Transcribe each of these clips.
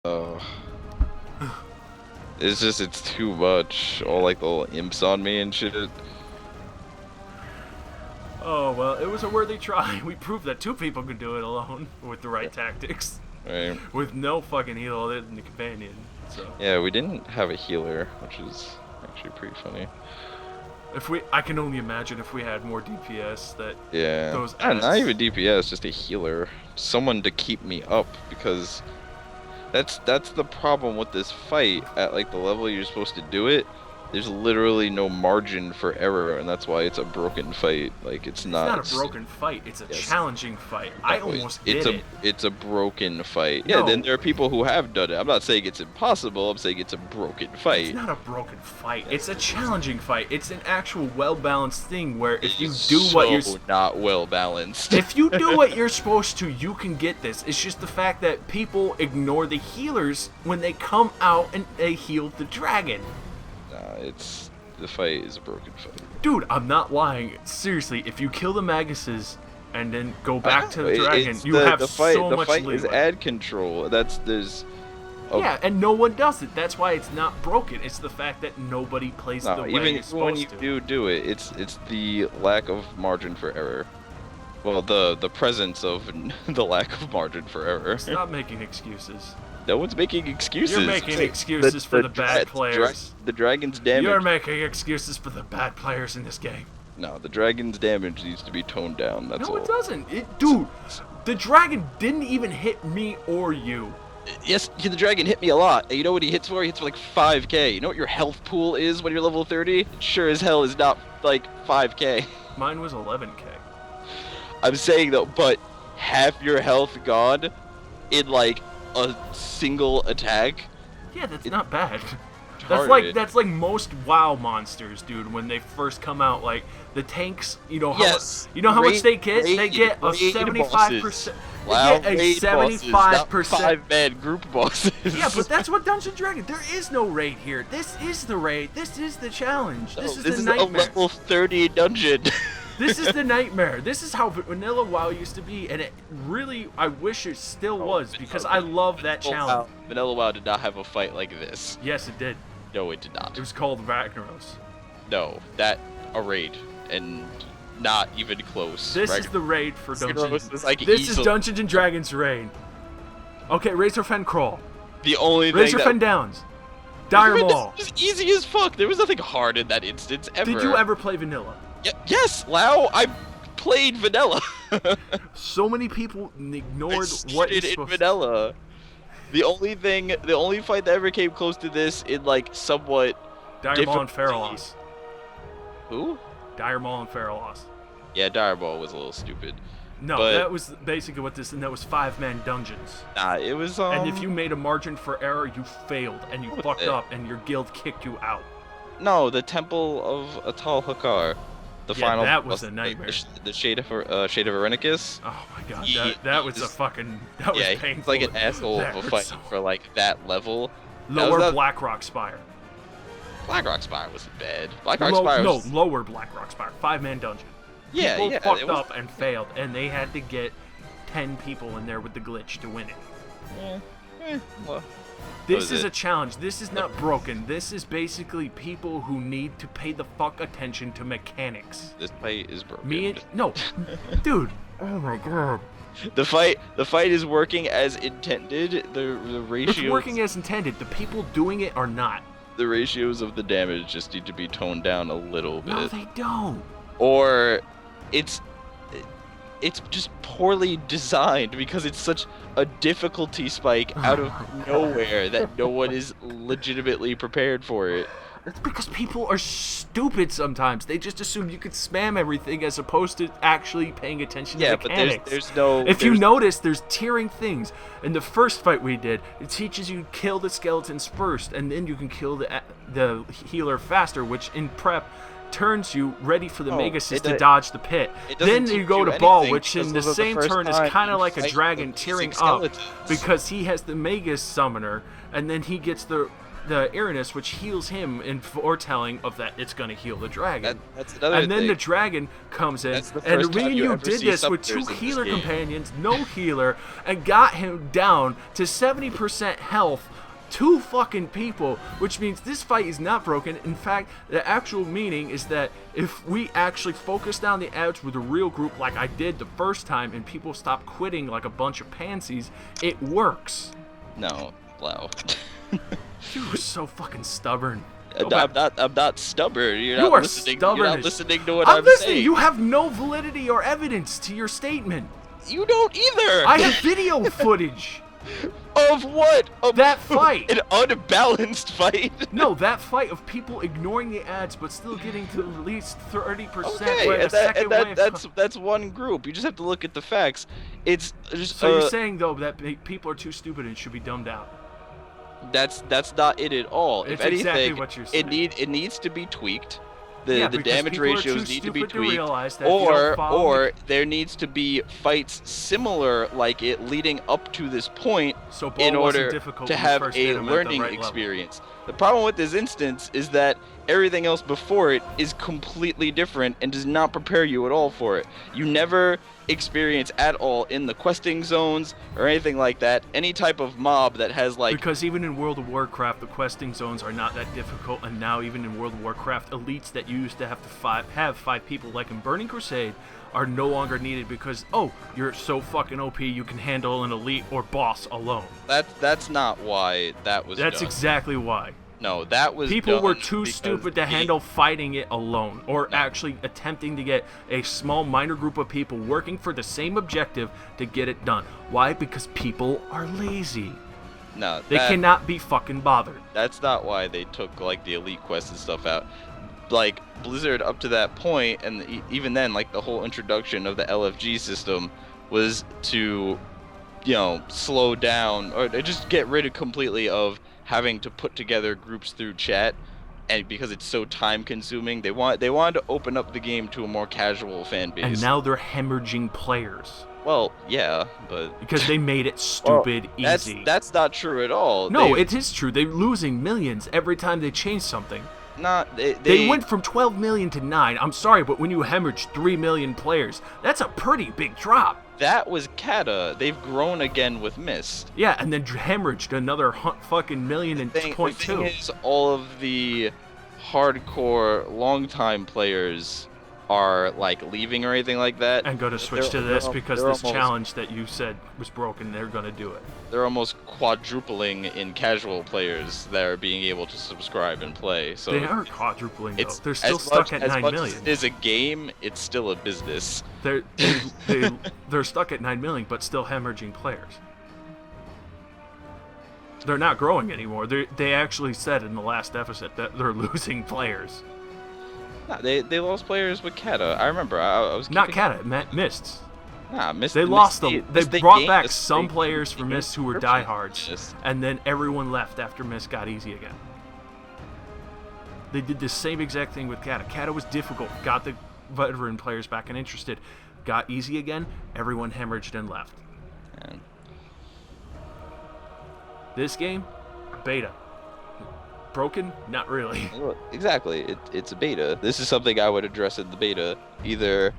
Oh, it's too much. All like the little imps on me and shit. Oh, well, it was a worthy try. We proved that two people could do it alone with the right tactics. Right. With no fucking heal other than the companion. So Yeah, we didn't have a healer, which is actually pretty funny. I can only imagine if we had more DPS that Yeah. those Not ads- even DPS, just a healer. Someone to keep me up, because that's the problem with this fight. At like the level you're supposed to do it, there's literally no margin for error, and that's why it's a broken fight. Like it's not. It's not a broken fight. It's a Yes. challenging fight. I almost did it. It's a broken fight. Yeah, No. then there are people who have done it. I'm not saying it's impossible. I'm saying it's a broken fight. It's not a broken fight. It's a challenging fight. It's an actual well-balanced thing where if you It's do what you're so not well balanced. if you do what you're supposed to, you can get this. It's just the fact that people ignore the healers when they come out and they heal the dragon. It's the fight is a broken fight. Dude, I'm not lying. Seriously, if you kill the Maguses and then go back to the dragon, It's you have the fight. so The much fight leeway. is ad control. There's. Yeah, and no one does it. That's why it's not broken. It's the fact that nobody plays the way Even it's when supposed you to. do it, it's the lack of margin for error. Well, the presence of the lack of margin for error. Stop making excuses. No one's making excuses. You're making excuses for the bad players. The dragon's damage. You're making excuses for the bad players in this game. No, the dragon's damage needs to be toned down. That's all. No, it doesn't. Dude, the dragon didn't even hit me or you. Yes, the dragon hit me a lot. And you know what he hits for? He hits for like 5k. You know what your health pool is when you're level 30? It sure as hell is not like 5k. Mine was 11k. I'm saying though, but half your health gone in like a single attack. Yeah, that's not bad. Retarded. That's like most WoW monsters, dude. When they first come out, like the tanks, you know how Yes. how much they get? They Raid- get a raid 75%. bosses. They Wow, get a raid bosses, 75%. not 5-man group bosses. Yeah, but that's what Dungeon Dragon. There is no raid here. This is the raid. This is the challenge. This is the a nightmare. level 30 dungeon. This is the nightmare. This is how vanilla WoW used to be, and it really, I wish it still was, because I love that challenge. Vanilla WoW did not have a fight like this. Yes, it did. No, it did not. It was called Ragnaros. No, a raid, and not even close. This is the raid for Dungeons. Ragnaros was like This is easily- Dungeons and Dragons raid. Okay, Razor Fen Crawl. The only Razor thing Fen Downs. Dire Razor Fen Maul. was easy as fuck. There was nothing hard in that instance ever. Did you ever play vanilla? Yes, Lau. I played vanilla. So many people ignored what started is in supposed vanilla. The only fight that ever came close to this in like somewhat Dire Maul and difficulty- Faralos. Who? Dire Maul and Faralos. Yeah, Direball was a little stupid. No, But- that was basically what this, and that was 5-man dungeons. Nah, it was And if you made a margin for error, you failed, and you fucked it? up, and your guild kicked you out. No, the Temple of Atal Hakar. The Yeah, final that was boss, a nightmare. The Shade of Irenicus. Oh my god, He that was a just- fucking, that was Yeah, painful. he's like an asshole That of a hurt fight so- for like that level. Lower not- Blackrock Spire. Blackrock Spire wasn't bad. Blackrock Spire No, was lower Blackrock Spire. 5-man dungeon. yeah, People yeah. fucked it was, up and failed, and they had to get 10 people in there with the glitch to win it. well, This was is it? a challenge. This is not broken. This is basically people who need to pay the fuck attention to mechanics. this fight is broken. Me and no, dude. Oh my god. The fight is working as intended. The It's ratios working as intended. The people doing it are not. the ratios of the damage just need to be toned down a little bit. No, they don't. Or it's just poorly designed because it's such a difficulty spike out of nowhere that no one is legitimately prepared for it. It's because people are stupid sometimes. They just assume you could spam everything as opposed to actually paying attention Yeah, to but mechanics. there's no. If you there's- notice, there's tiering things. In the first fight we did, it teaches you to kill the skeletons first, and then you can kill the healer faster, which in prep turns you ready for the Oh, Magus it to do- dodge the pit. it doesn't Then you teach go you to Ball, anything which in because the this is the same first turn is time kind of you like a fight dragon the tearing basic up skeletons. because he has the Magus summoner, and then he gets the the Aranus, which heals him in foretelling of that it's going to heal the dragon. That's another and then thing. the dragon comes in, That's the and first me time and you you ever did see this with 2 summoners in this healer game. companions, no healer, and got him down to 70% health. 2 fucking people, which means this fight is not broken. In fact, the actual meaning is that if we actually focus down the edge with a real group like I did the first time and people stop quitting like a bunch of pansies, it works. No, wow. You were so fucking stubborn. I'm not stubborn. You're You not are listening. stubborn. You're not listening to what I'm I'm listening. saying. You have no validity or evidence to your statement. You don't either. I have video footage. Of what? Of That fight. An unbalanced fight. No, that fight of people ignoring the ads but still getting to at least 30%. Okay, where a second wave that's one group. You just have to look at the facts. It's just So you're saying though that people are too stupid and should be dumbed out. that's not it at all. It's If anything, exactly what you're saying. it needs to be tweaked. Yeah, The because damage people are too ratios need to be stupid to tweaked, realize that if you don't follow or there needs to be fights similar like it leading up to this point So ball in wasn't order difficult to when you have first a did 'em at the learning right level. experience. The problem with this instance is that everything else before it is completely different and does not prepare you at all for it. You never experience at all in the questing zones or anything like that any type of mob that has like Because even in World of Warcraft, the questing zones are not that difficult, and now even in World of Warcraft, elites that you used to have to have 5 people, like in Burning Crusade, are no longer needed because, oh, you're so fucking OP you can handle an elite or boss alone. that's not why that was That's done. exactly why. No, that was People were done too because stupid to the- handle fighting it alone, or actually attempting to get a small minor group of people working for the same objective to get it done. Why? Because people are lazy. No, They cannot be fucking bothered. That's not why they took like the elite quests and stuff out. Like Blizzard up to that point, and even then, like the whole introduction of the LFG system was to, slow down or just get rid of completely of having to put together groups through chat, and because it's so time consuming, they wanted to open up the game to a more casual fan base. And now they're hemorrhaging players Well, yeah, but because they made it stupid easy. That's not true at all. No, it is true. They're losing millions every time they change something. They went from 12 million to 9. I'm sorry, but when you hemorrhage 3 million players, that's a pretty big drop. That was Kata. They've grown again with Mist. Yeah, and then hemorrhaged another fucking million and The point thing 2. is, all of the hardcore, long-time players are like leaving or anything like that. And go to switch to They're- this they're- because they're this almost- challenge that you said was broken, they're gonna do it. They're almost quadrupling in casual players that are being able to subscribe and play. So They are quadrupling though. it's They're still as stuck much, at as 9 much million. as it is a game, it's still a business. They're stuck at 9 million, but still hemorrhaging players. They're not growing anymore. They actually said in the last episode that they're losing players. Nah, they lost players with Kata. I remember. I was Not keeping- Kata, Mist. Nah, Mist. They Mist- lost them. They Mist- brought gained back a some big- players for gained Mist who were subscription diehards, Mist. and then everyone left after Mist got easy again. They did the same exact thing with Kata. Kata was difficult, got the veteran players back and interested. Got easy again, everyone hemorrhaged and left. And This game, beta. Broken? Not really. Well, exactly. It's a beta. This is something I would address in the beta. Either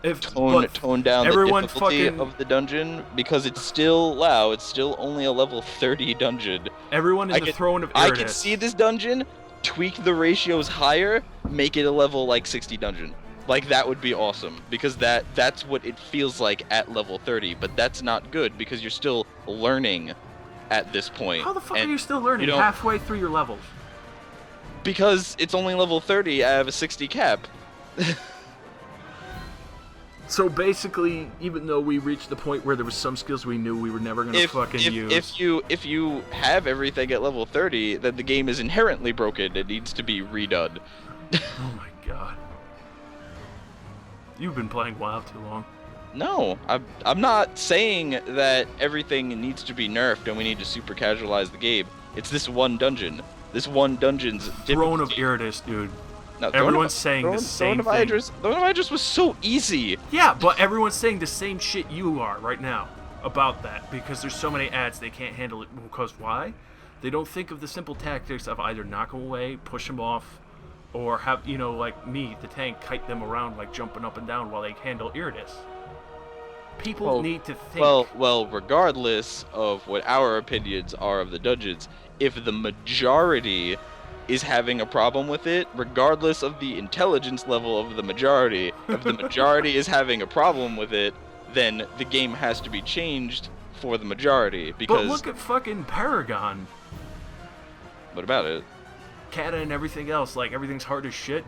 If tone down the everyone difficulty fucking- of the dungeon, because it's still WoW. It's still only a level 30 dungeon. everyone in the throne of I Iridis. can see this dungeon, tweak the ratios higher, make it a level like 60 dungeon. Like that would be awesome, because that's what it feels like at level 30. But that's not good because you're still learning at this point. How the fuck And are you still learning you don't- halfway through your levels? Because it's only level 30. I have a 60 cap. So basically, even though we reached the point where there was some skills we knew we were never gonna fucking use. If you have everything at level 30, then the game is inherently broken. It needs to be redone. Oh my god. You've been playing WoW too long. No, I'm not saying that everything needs to be nerfed and we need to super casualize the game. It's this one dungeon. This one dungeon's Throne of difficulty. Iridis, dude. No, Throne Everyone's of- saying the same Throne of thing. Idris, Throne of Idris was so easy. Yeah, but everyone's saying the same shit you are right now. about that because there's so many ads they can't handle it. Because why? They don't think of the simple tactics of either knock them away, push them off, or have, like me, the tank, kite them around like jumping up and down while they handle Iridis. People need to think. Well, regardless of what our opinions are of the dungeons, if the majority is having a problem with it, regardless of the intelligence level of the majority, if the majority is having a problem with it, then the game has to be changed for the majority. Because But look at fucking Paragon. What about it? Kata and everything else, like, everything's hard as shit.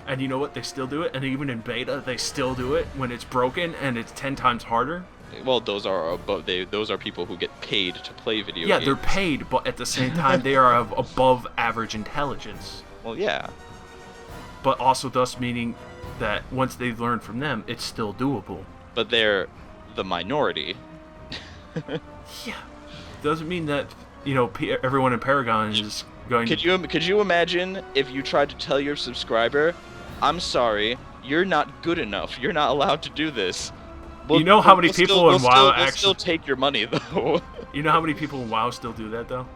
And you know what? They still do it. And even in beta, they still do it when it's broken and it's 10 times harder. Well, those are people who get paid to play video games. Yeah, they're paid, but at the same time, they are of above average intelligence. Well, yeah. But also thus meaning that once they learn from them, it's still doable. But they're the minority. Yeah. Doesn't mean that, everyone in Paragon is going Could you imagine if you tried to tell your subscriber, I'm sorry, you're not good enough. You're not allowed to do this. You know how many people in WoW actually... We'll still take your money, though. You know how many people in WoW still do that, though?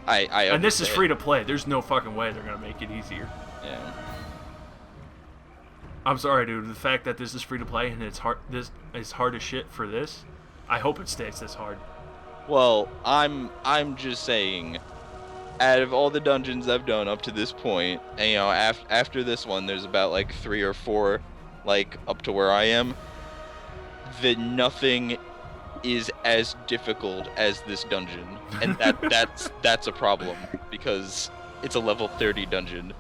And this is free to play. There's no fucking way they're going to make it easier. Yeah. I'm sorry, dude. The fact that this is free to play and it's hard, this is hard as shit for this, I hope it stays this hard. Well, I'm just saying, out of all the dungeons I've done up to this point, and after this one, there's about like 3 or 4, like up to where I am, that nothing is as difficult as this dungeon, and that's a problem because it's a level 30 dungeon.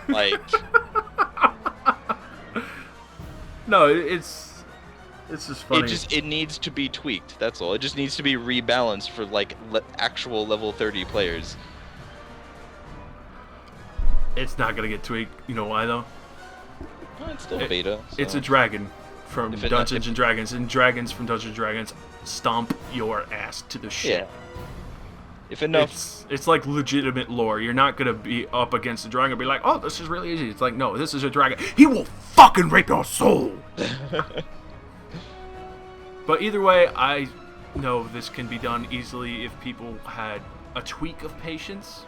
Like, no, it's just funny. It needs to be tweaked. That's all. It just needs to be rebalanced for like actual level 30 players. It's not gonna get tweaked. You know why though? Well, it's still beta. So. It's a dragon from Dungeons and Dragons, and dragons from Dungeons and Dragons stomp your ass to the shit. Yeah. If enough, it's like legitimate lore. You're not gonna be up against a dragon and be like, "Oh, this is really easy." It's like, no, this is a dragon. He will fucking rape your soul. But either way, I know this can be done easily if people had a tweak of patience.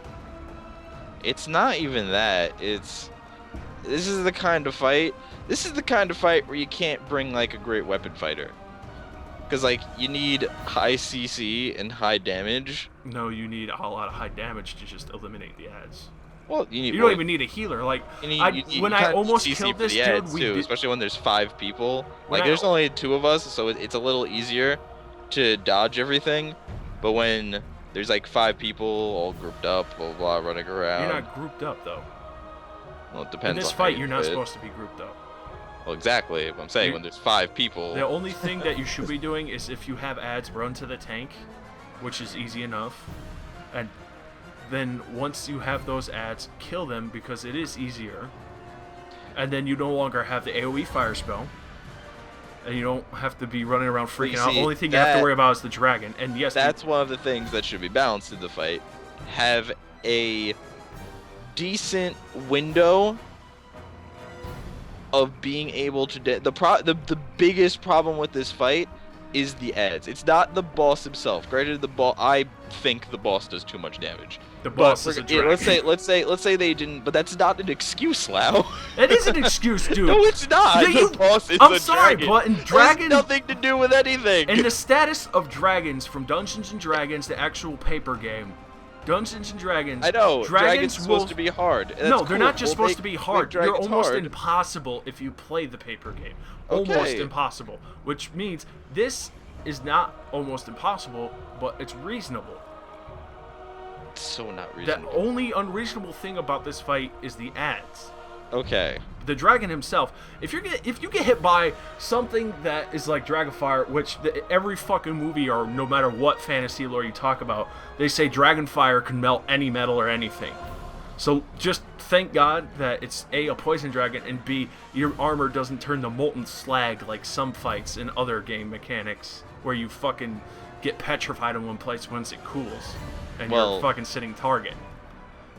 It's not even that. This is the kind of fight. This is the kind of fight where you can't bring like a great weapon fighter. Because like you need high CC and high damage. No, you need a lot of high damage to just eliminate the ads. Well, you don't even need a healer. Like when I almost killed this dude, especially when there's 5 people. Like there's only 2 of us, so it's a little easier to dodge everything. But when there's like 5 people all grouped up, blah blah, running around. You're not grouped up though. Well, it depends. In this fight, you're not supposed to be grouped up. Well, exactly. What I'm saying, when there's 5 people. The only thing that you should be doing is if you have ads, run to the tank, which is easy enough, and then once you have those ads, kill them because it is easier. And then you no longer have the AoE fire spell, and you don't have to be running around freaking out. The only thing you have to worry about is the dragon. And yes, that's one of the things that should be balanced in the fight. Have a decent window of being able to the biggest problem with this fight is the ads. It's not the boss himself. Granted, I think the boss does too much damage. The boss is a dragon. Let's say they didn't, but that's not an excuse, Lau. It is an excuse, dude. No, it's not. The boss is I'm sorry, but in Dragon, it has nothing to do with anything. In the status of dragons from Dungeons and Dragons, the actual paper game, Dungeons and Dragons. I know. Dragons are supposed to be hard. No, they're not just supposed to be hard. They're almost impossible if you play the paper game. Okay. Almost impossible. Which means this is not almost impossible, but it's reasonable. It's so not reasonable. The only unreasonable thing about this fight is the ads. Okay. The dragon himself, if you get hit by something that is like Dragonfire, which every fucking movie or no matter what fantasy lore you talk about, they say Dragonfire can melt any metal or anything. So just thank God that it's A, poison dragon, and B, your armor doesn't turn to molten slag like some fights in other game mechanics where you fucking get petrified in one place once it cools and you're a fucking sitting target.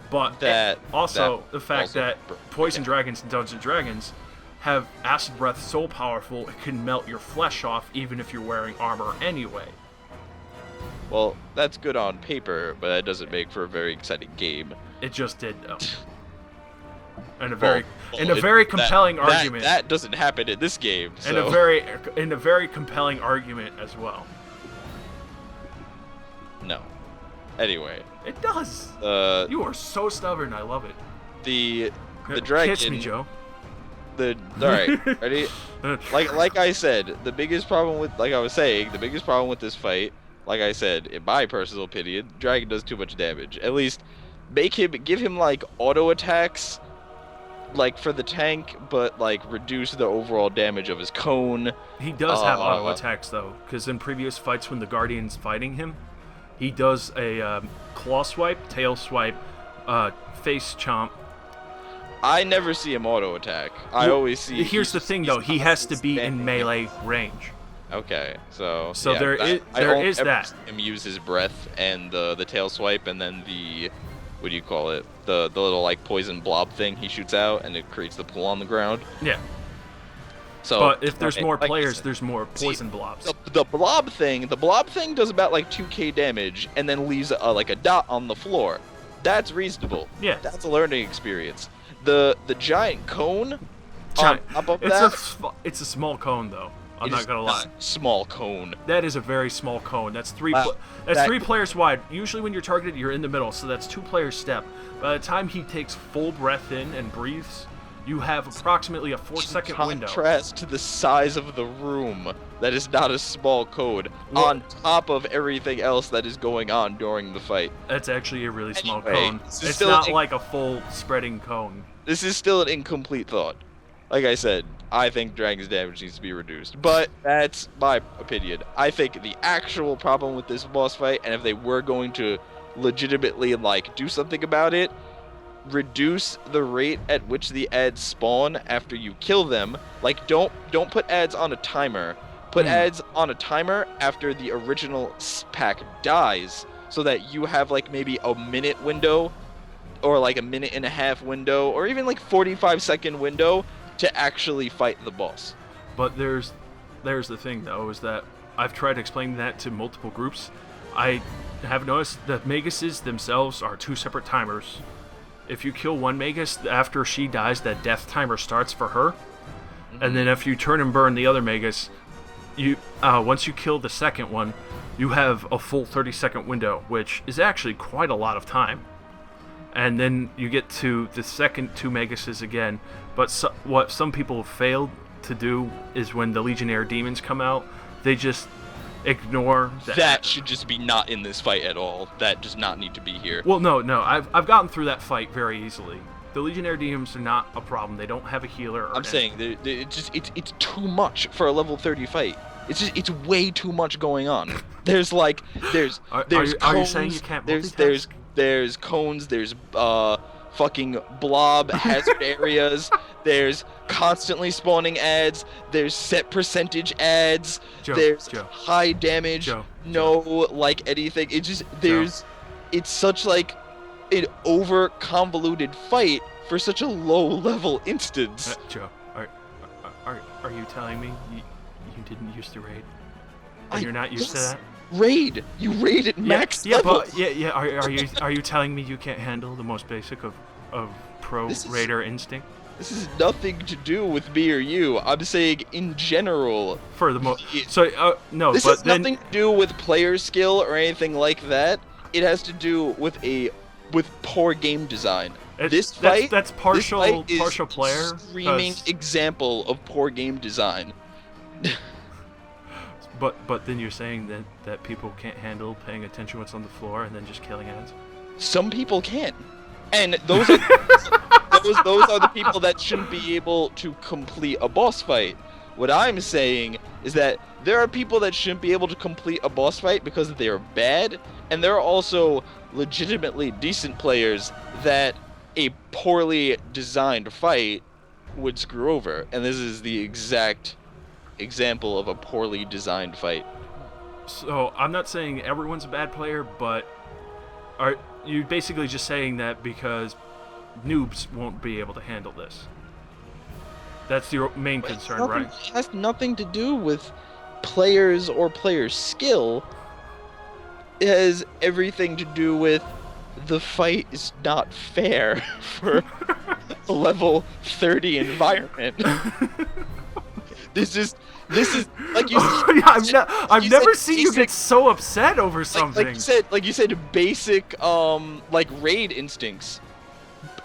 But the fact that poison dragons and Dungeons and Dragons have acid breath so powerful it can melt your flesh off even if you're wearing armor anyway. Well, that's good on paper, but that doesn't make for a very exciting game. It just did though, and a Well, very compelling argument, that doesn't happen in this game. and a So very compelling argument as well. no. Anyway, It does. You are so stubborn. I love it. the dragon. Kiss me, Joe. All right, ready? Like I said, the biggest problem with the biggest problem with this fight, like I said, in my personal opinion, dragon does too much damage. At least give him like auto attacks, like for the tank, but like reduce the overall damage of his cone. He does have auto attacks though, because in previous fights when the Guardian's fighting him, he does a claw swipe, tail swipe, face chomp. I never see him auto attack. I always see. Here's the thing though, he has to be in melee range. Okay, so So yeah, there is that. See him use his breath and the tail swipe, and then the what do you call it? The little like poison blob thing he shoots out, and it creates the pool on the ground. Yeah. So, but if there's more like players, there's more poison blobs. The blob thing does about like 2k damage, and then leaves like a dot on the floor. That's reasonable. Yeah. That's a learning experience. The giant cone. On top of It's a small cone though. I'm not gonna lie. Small cone. That is a very small cone. That's three players wide. Usually when you're targeted, you're in the middle, so that's 2 players step. By the time he takes full breath in and breathes, you have approximately a 4-second window. Contrast to the size of the room. That is not a small code. On top of everything else that is going on during the fight. That's actually a really small cone. It's still not like a full spreading cone. This is still an incomplete thought. Like I said, I think Dragon's damage needs to be reduced. But that's my opinion. I think the actual problem with this boss fight, and if they were going to legitimately like do something about it, reduce the rate at which the ads spawn after you kill them. Like don't put ads on a timer. Put ads on a timer after the original pack dies, so that you have like maybe a minute window, or like a minute and a half window, or even like 45-second window to actually fight the boss. But there's the thing though, is that I've tried explaining that to multiple groups. I have noticed that Maguses themselves are 2 separate timers. If you kill one Magus, after she dies, that death timer starts for her. And then if you turn and burn the other Magus, you once you kill the second one, you have a full 30-second window, which is actually quite a lot of time. And then you get to the second 2 Maguses again. But what some people have failed to do is when the Legionnaire demons come out, they just ignore that. That should just be not in this fight at all. That does not need to be here. Well, no, I've gotten through that fight very easily. The Legionnaire demons are not a problem. They don't have a healer. I'm saying it's too much for a level 30 fight. It's way too much going on. There's cones, are you saying you can't multitask? There's cones. There's fucking blob hazard areas. There's constantly spawning ads. There's set percentage ads. There's high damage. Like anything. It's just it's such like an over convoluted fight for such a low level instance. Joe, are you telling me you didn't use the raid? And you're not used to that? Raid. You raid at max level. Are you telling me you can't handle the most basic of pro raider instinct? This has nothing to do with me or you. I'm saying in general. For the most. So no. This has nothing to do with player skill or anything like that. It has to do with poor game design. That's partial player. Screaming example of poor game design. But then you're saying that people can't handle paying attention what's on the floor and then just killing ads? Some people can. And those are those are the people that shouldn't be able to complete a boss fight. What I'm saying is that there are people that shouldn't be able to complete a boss fight because they are bad, and there are also legitimately decent players that a poorly designed fight would screw over. And this is the exact example of a poorly designed fight. So I'm not saying everyone's a bad player, but are you basically just saying that because noobs won't be able to handle this? That's your main concern, right? It has nothing to do with players or player skill. has everything to do with the fight is not fair for a level 30 environment. This is this is like you Yeah, I've you said never seen you basic, get so upset over something. like you said basic like raid instincts.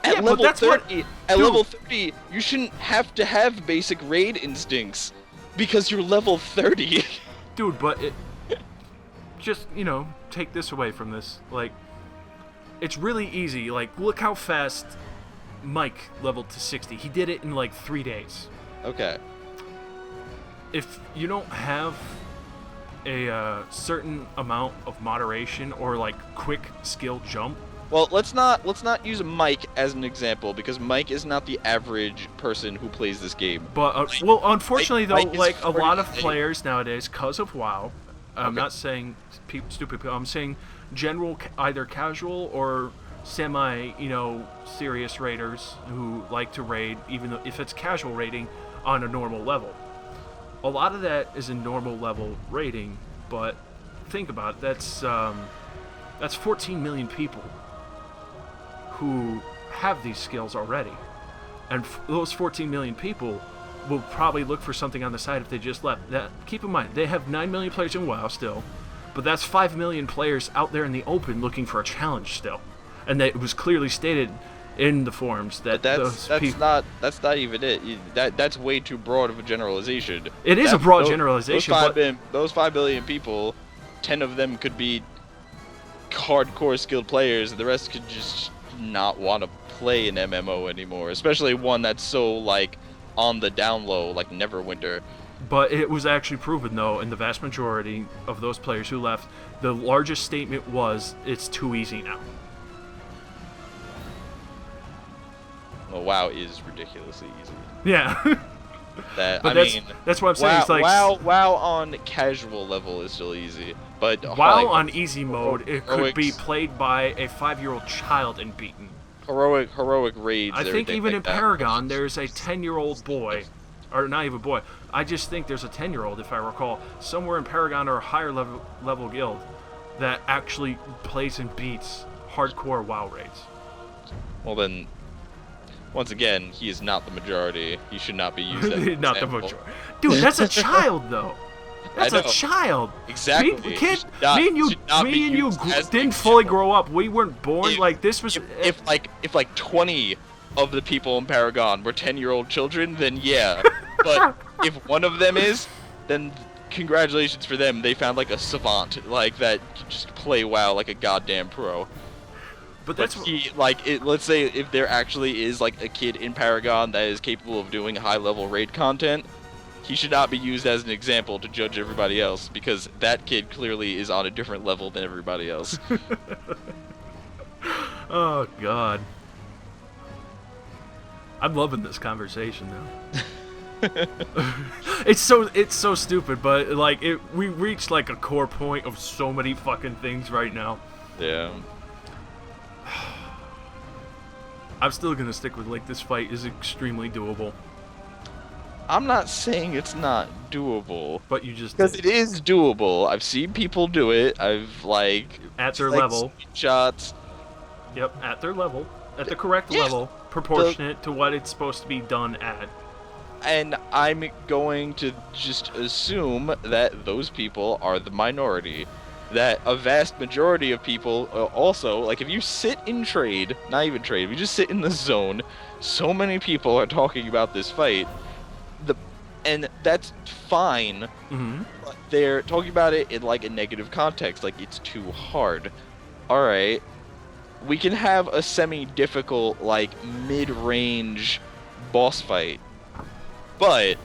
Yeah, but that's what, At dude, level 30, you shouldn't have to have basic raid instincts because you're level 30. dude. But just take this away from this. Like, it's really easy. Like, look how fast Mike leveled to 60. He did it in like 3 days. Okay. If you don't have a certain amount of moderation or like quick skill jump. Well, let's not use Mike as an example because Mike is not the average person who plays this game. But well, unfortunately Mike though, is like a lot of 48. players nowadays, cause of WoW, I'm Okay. not saying stupid people. I'm saying general, either casual or semi, serious raiders who like to raid, even though if it's casual raiding on a normal level. A lot of that is a normal level rating, but think about it. That's 14 million people who have these skills already, and those 14 million people will probably look for something on the side if they just left. That, keep in mind, they have 9 million players in WoW still, but that's 5 million players out there in the open looking for a challenge still, and that it was clearly stated in the forums that That's that's not even it. That's way too broad of a generalization. It is a broad generalization, Those 5 billion people, 10 of them could be hardcore skilled players, and the rest could just not want to play an MMO anymore, especially one that's so like on the down low, like Neverwinter. But it was actually proven, though, in the vast majority of those players who left, the largest statement was, it's too easy now. Well, WoW is ridiculously easy. Yeah. That But I that's, mean, that's what I'm saying. WoW, It's like, WoW on casual level is still easy, but while like, on easy mode, it could be heroics- played by a 5-year-old child and beaten. heroic raids. I think everything even like in that. Paragon, there's a 10-year-old boy, or not even boy. I just think there's a 10-year-old, if I recall, somewhere in Paragon or a higher level guild that actually plays and beats hardcore WoW raids. Well then, once again, he is not the majority. He should not be used as an Not the example. majority. Dude, that's a child though. That's I a know. child. Exactly. Me, He kid, should not- me and you, should not be me and you used as an didn't fully example. grow up. We weren't born If- like this. Was If like 20 of the people in Paragon were 10-year-old children, then yeah. But if one of them is, then congratulations for them. They found like a savant like that can just play WoW like a goddamn pro. but But that's he, like, let's say if there actually is like a kid in Paragon that is capable of doing high-level raid content, he should not be used as an example to judge everybody else because that kid clearly is on a different level than everybody else. oh god. I'm loving this conversation though. it's so stupid, but like we reached like a core point of so many fucking things right now. Yeah. I'm still gonna stick with like this fight is extremely doable, I'm not saying it's not doable. but you just Because did. it is doable. I've seen people do it. I've like At their like, level. shots. Yep, at their level, at the correct Yeah. level, proportionate to what it's supposed to be done at. And I'm going to just assume that those people are the minority. That a vast majority of people also, like if you sit in trade, not even trade, if you just sit in the zone, so many people are talking about this fight. And that's fine. Mm-hmm. But they're talking about it in like a negative context, like it's too hard. Alright. We can have a semi-difficult, like mid-range boss fight. But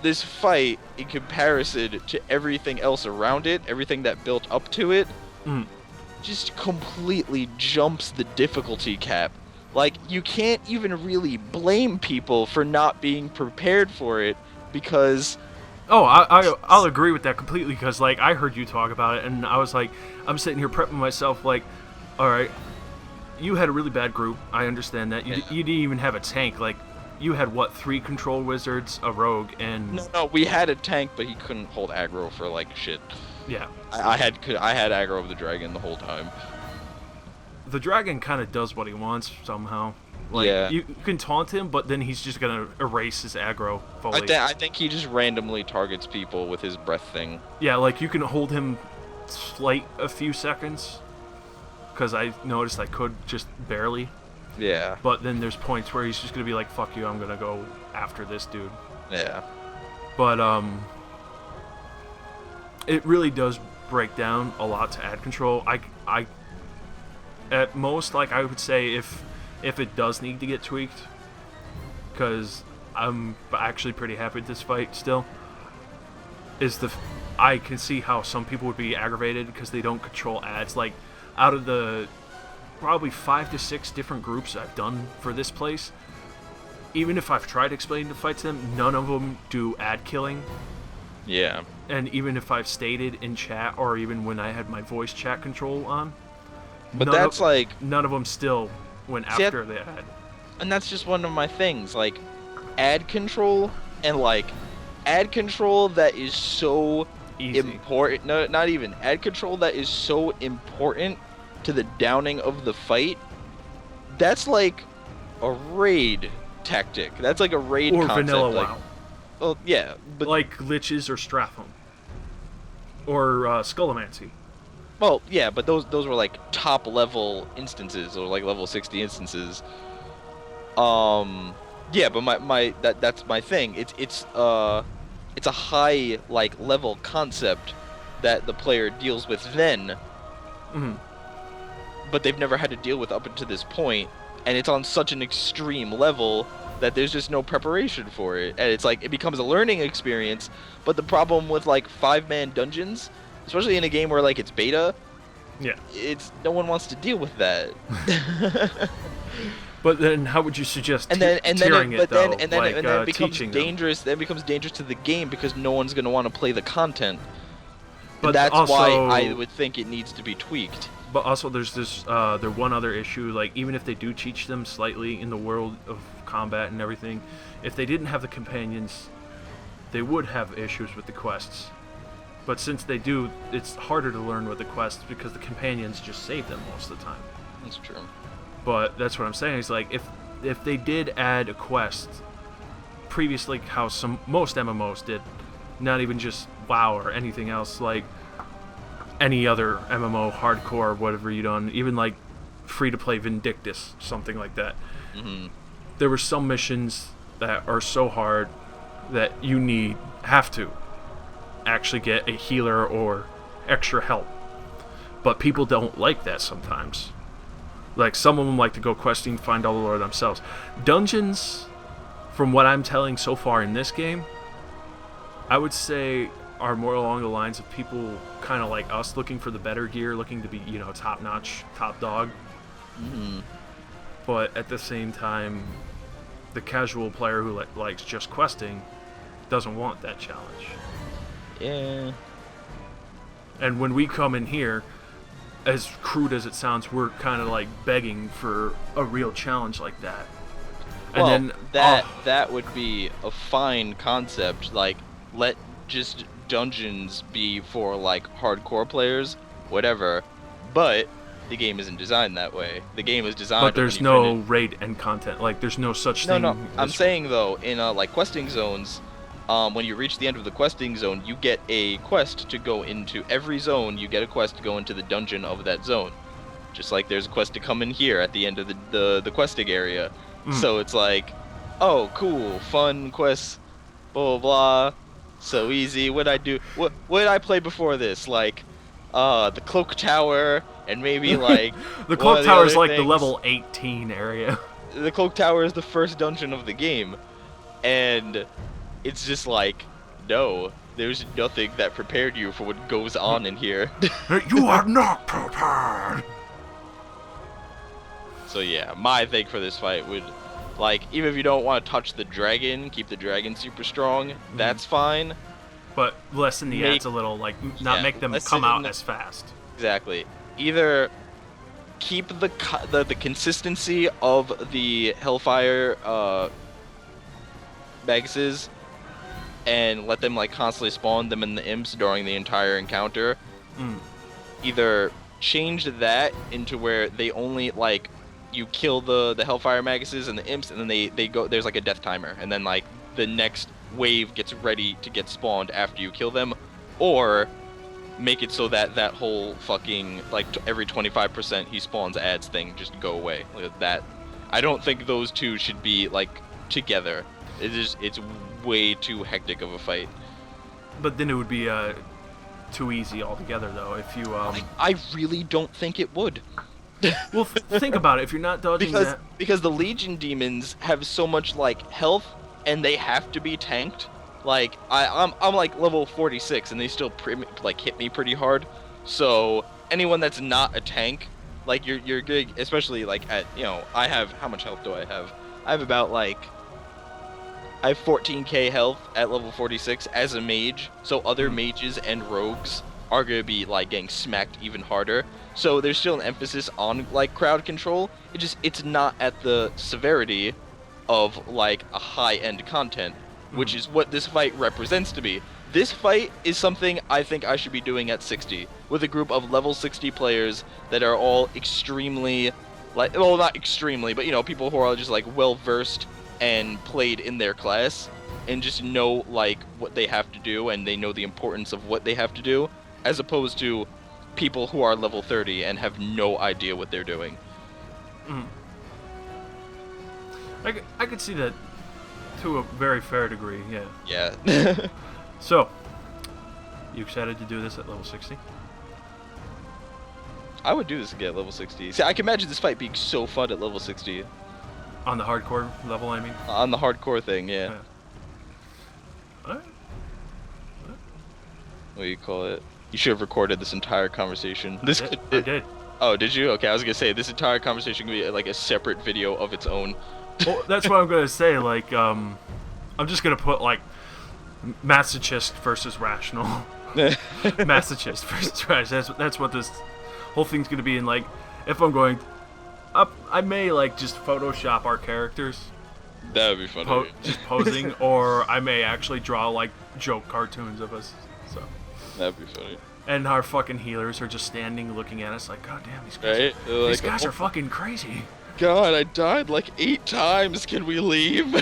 this fight, in comparison to everything else around it, everything that built up to it, Mm. just completely jumps the difficulty cap. Like, you can't even really blame people for not being prepared for it, because Oh, I'll agree with that completely because like I heard you talk about it and I was like, I'm sitting here prepping myself like, all right, you had a really bad group. I understand that. You didn't even have a tank. Like, you had what, 3 control wizards, a rogue, and no, we had a tank, but he couldn't hold aggro for like shit. Yeah. I had aggro of the dragon the whole time. The dragon kind of does what he wants somehow. Like, Yeah. you can taunt him, but then he's just gonna erase his aggro fully. I think he just randomly targets people with his breath thing. Yeah, like, you can hold him a few seconds, because I noticed I could just barely. Yeah. But then there's points where he's just gonna be like, fuck you, I'm gonna go after this dude. Yeah. But, it really does break down a lot to ad control. I at most, like, I would say if it does need to get tweaked, because I'm actually pretty happy with this fight still, I can see how some people would be aggravated because they don't control ads. Like, out of the probably 5 to 6 different groups I've done for this place, even if I've tried explaining the fight to them, none of them do ad killing. Yeah. And even if I've stated in chat, or even when I had my voice chat control on, But that's like, none of them still went See, after the ad. and that's just one of my things, like ad control, and like ad control that is so Easy. important. No, not even ad control that is so important to the downing of the fight. That's like a raid tactic. That's like a raid Or concept. vanilla like, WoW. well, yeah, but Like Liches or Stratham. Or Skullamancy. well, yeah, but those were like top level instances, or like level 60 instances. Yeah, but that's my thing. It's a high like level concept that the player deals with then, Mm-hmm. but they've never had to deal with up until this point, and it's on such an extreme level that there's just no preparation for it, and it's like it becomes a learning experience. But the problem with like 5-man dungeons, especially in a game where like it's beta, Yeah. it's no one wants to deal with that. But then, how would you suggest Then tiering it, though? it becomes teaching them? dangerous. Then it becomes dangerous to the game because no one's gonna want to play the content. But And that's also, why I would think it needs to be tweaked. But also, there's this one other issue. Like, even if they do teach them slightly in the world of combat and everything, if they didn't have the companions, they would have issues with the quests. But since they do, it's harder to learn with the quests because the companions just save them most of the time. That's true. But that's what I'm saying. Is like if they did add a quest previously, how most MMOs did, not even just WoW or anything else, like any other MMO, hardcore, whatever you done, even like free to play Vindictus, something like that. Mm-hmm. There were some missions that are so hard that you have to actually get a healer or extra help. But people don't like that sometimes. Like, some of them like to go questing, find all the lore themselves. Dungeons, from what I'm telling so far in this game, I would say are more along the lines of people kind of like us, looking for the better gear, looking to be, top-notch, top dog. Mm-hmm. But at the same time, the casual player who likes just questing doesn't want that challenge. Yeah. And when we come in here, as crude as it sounds, we're kind of like begging for a real challenge like that. Well, And then that would be a fine concept. Like, let just dungeons be for like hardcore players, whatever. But the game isn't designed that way. The game is designed. But there's no raid end content. Like, there's no such thing. No. I'm saying though, in like questing zones, when you reach the end of the questing zone, you get a quest to go into every zone. You get a quest to go into the dungeon of that zone. Just like there's a quest to come in here at the end of the questing area. So it's like, oh, cool, fun quest, blah blah blah, so easy. What did I play before this? Like, the cloak tower, and maybe like the cloak tower is like things. the level 18 area. The cloak tower is the first dungeon of the game, and it's just like, no, there's nothing that prepared you for what goes on in here. You are not prepared. So yeah, my thing for this fight would, like, even if you don't want to touch the dragon, keep the dragon super strong, that's fine. But lessen the ads a little, like, not make them come out as fast. Exactly. Either keep the consistency of the Hellfire Maguses, and let them like constantly spawn them in the imps during the entire encounter. Mm. Either change that into where they only like you kill the Hellfire Maguses and the imps, and then they go. There's like a death timer, and then like the next wave gets ready to get spawned after you kill them, or make it so that that whole fucking like every 25% he spawns adds thing just go away. Like that. I don't think those two should be like together. It's way too hectic of a fight. But then it would be too easy altogether, though. If you I really don't think it would. well, think about it. If you're not dodging that, because the Legion demons have so much like health, and they have to be tanked. Like I'm like level 46, and they still like hit me pretty hard. So anyone that's not a tank, like you're good, especially like at I have, how much health do I have? I have about like I have 14k health at level 46 as a mage. So other mages and rogues are gonna be like getting smacked even harder. So there's still an emphasis on like crowd control. It's not at the severity of like a high-end content, which is what this fight represents to me. This fight is something I think I should be doing at 60 with a group of level 60 players that are all extremely like, well, not extremely, but people who are just like well versed and played in their class and just know like what they have to do, and they know the importance of what they have to do, as opposed to people who are level 30 and have no idea what they're doing. I could see that to a very fair degree. Yeah. Yeah. So, you excited to do this at level 60? I would do this again at level 60. See, I can imagine this fight being so fun at level 60. On the hardcore level, I mean? On the hardcore thing, yeah. Alright. What do you call it? You should have recorded this entire conversation. I did. Oh, did you? Okay, I was gonna say, this entire conversation could be like a separate video of its own. Well, that's what I'm gonna say. Like, I'm just gonna put like masochist versus rational. Masochist versus rational. That's what this whole thing's gonna be. And like, if I'm going up, I may like just Photoshop our characters. That would be funny. Just posing, or I may actually draw like joke cartoons of us. So that'd be funny. And our fucking healers are just standing looking at us like, God damn, these guys, right? these guys are fucking crazy. God, I died like 8 times. Can we leave?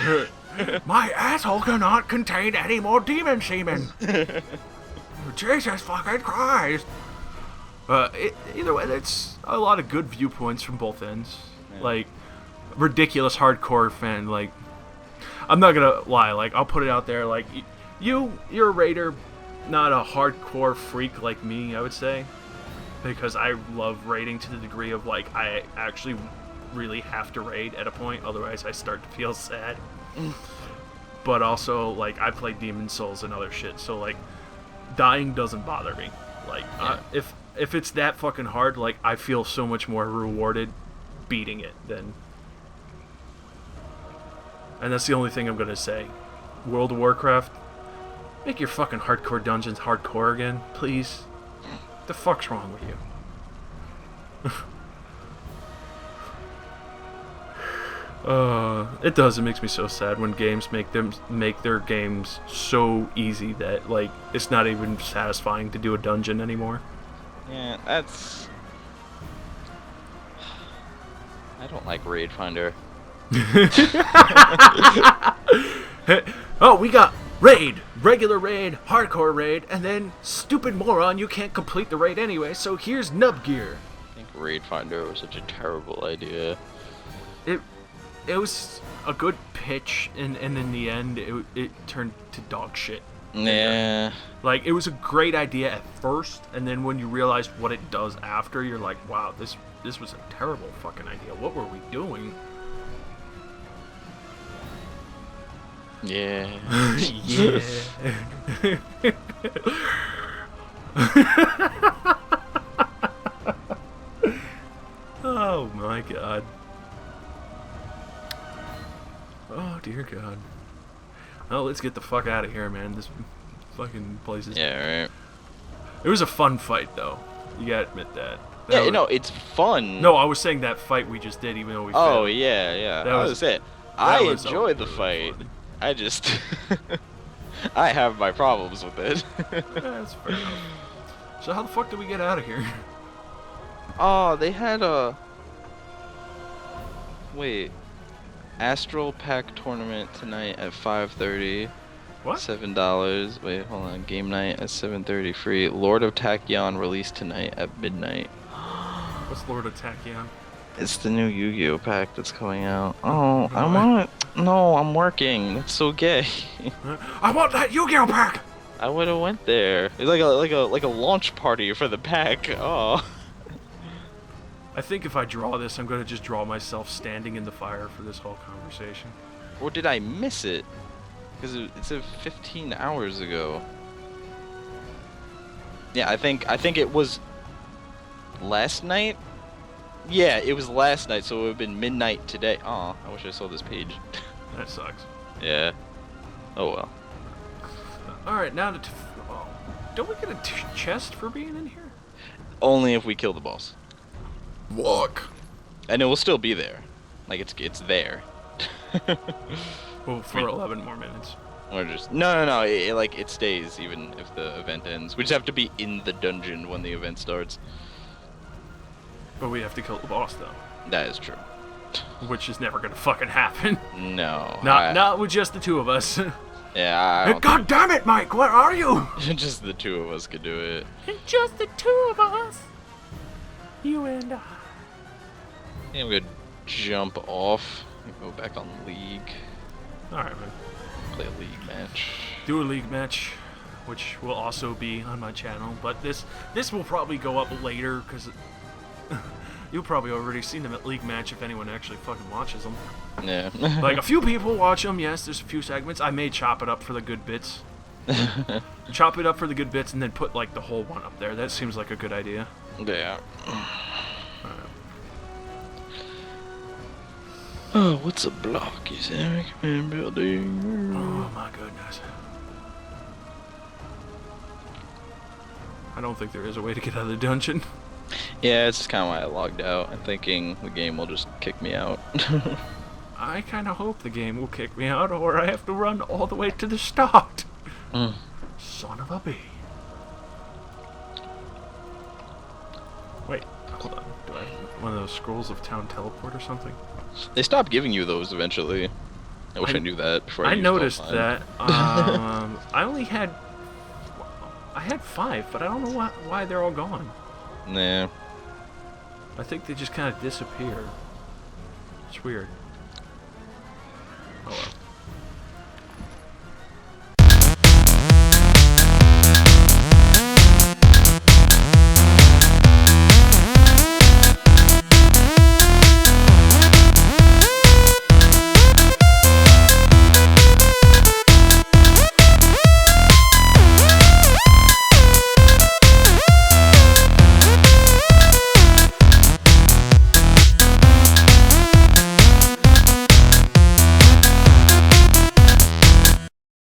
My asshole cannot contain any more demon semen. Jesus fucking Christ. Either way, that's a lot of good viewpoints from both ends. Yeah. Like, ridiculous hardcore fan. Like, I'm not gonna lie. Like, I'll put it out there. Like, you're a raider, not a hardcore freak like me, I would say, because I love raiding to the degree of like I actually really have to raid at a point, otherwise I start to feel sad. But also, like, I play Demon Souls and other shit, so like dying doesn't bother me. Like, if it's that fucking hard, like, I feel so much more rewarded beating it than. And that's the only thing I'm gonna say. World of Warcraft, make your fucking hardcore dungeons hardcore again, please. What the fuck's wrong with you? It does. It makes me so sad when games make their games so easy that like it's not even satisfying to do a dungeon anymore. Yeah, that's. I don't like Raid Finder. Oh, we got raid, regular raid, hardcore raid, and then stupid moron, you can't complete the raid anyway. So here's nub gear. I think Raid Finder was such a terrible idea. It was a good pitch, and in the end, it turned to dog shit. Yeah. Like, it was a great idea at first, and then when you realize what it does after, you're like, wow, this was a terrible fucking idea. What were we doing? Yeah. Yeah. Oh my god. Oh dear god. Oh, let's get the fuck out of here, man. This fucking place is. Yeah, right. It was a fun fight, though. You gotta admit that. Yeah, no, it's fun. No, I was saying that fight we just did, even though we. Oh failed. yeah. That was it. I enjoyed the fight. I just. I have my problems with it. Yeah, that's fair enough. So how the fuck did we get out of here? Oh, they had a wait. Astral Pack tournament tonight at 5:30. What? $7. Wait, hold on. Game night at 7:30 free. Lord of Tachyon released tonight at midnight. What's Lord of Tachyon? It's the new Yu-Gi-Oh pack that's coming out. Oh, I want it. No, I'm working. That's so gay. I want that Yu-Gi-Oh pack! I would have went there. It's like a launch party for the pack. Oh. I think if I draw this, I'm gonna just draw myself standing in the fire for this whole conversation. Or did I miss it? Because it said 15 hours ago. Yeah, I think it was last night. Yeah, it was last night, so it would have been midnight today. Aw, I wish I saw this page. That sucks. Yeah. Oh well. Alright, now to... Oh, don't we get a chest for being in here? Only if we kill the boss. Look. And it will still be there. Like, it's there. Well, for 11 more minutes. Or just... No. It stays even if the event ends. We just have to be in the dungeon when the event starts. But we have to kill the boss, though. That is true. Which is never gonna fucking happen. No. Not with just the two of us. Yeah, I don't God damn it, Mike! Where are you? think just the two of us could do it. Just the two of us. You and I. Yeah, I'm gonna jump off and go back on League. Alright, man. Play a League match. Do a League match, which will also be on my channel. But this will probably go up later, because... You've probably already seen the League match if anyone actually fucking watches them. Yeah. Like, a few people watch them, yes, there's a few segments. I may chop it up for the good bits. Chop it up for the good bits and then put, like, the whole one up there. That seems like a good idea. Yeah. Oh, what's a block? Is Eric Man building? Oh, my goodness. I don't think there is a way to get out of the dungeon. Yeah, it's just kind of why I logged out. I'm thinking the game will just kick me out. I kind of hope the game will kick me out or I have to run all the way to the start. Son of a bee. Wait, hold on. Do I have one of those scrolls of town teleport or something? They stopped giving you those eventually. I wish I knew that before I used noticed all mine. that. I only had... I had 5, but I don't know why they're all gone. Nah. I think they just kind of disappear. It's weird. Oh well.